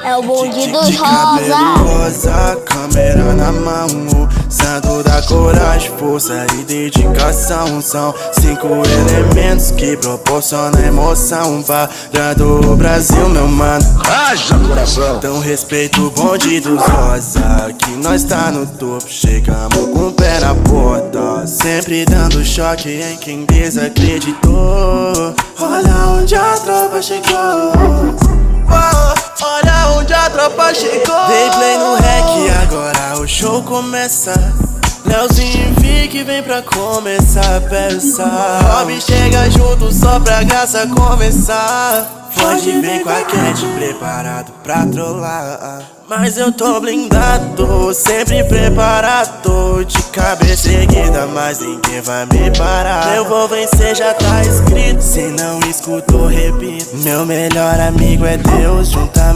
É o bonde De dos cabelo rosa. rosa, câmera na mão, santo da coragem, força e dedicação. São 5 elementos que proporcionam emoção. Parando o Brasil, meu mano. Haja coração. Então respeito o bonde dos rosa, que nós tá no topo. Chegamos com o pé na porta, sempre dando choque em quem desacreditou. Olha onde a tropa chegou. Olha onde a tropa chegou. Dei play no rec, agora o show começa. Leozinho Vic vem pra começar a peça. Rob chega junto só pra graça começar. Pode vir com a Cat preparado pra trollar, mas eu tô blindado, sempre preparado. De cabeça erguida, mas ninguém vai me parar. Eu vou vencer, já tá escrito. Se não escutou, repito. Meu melhor amigo é Deus, juntamente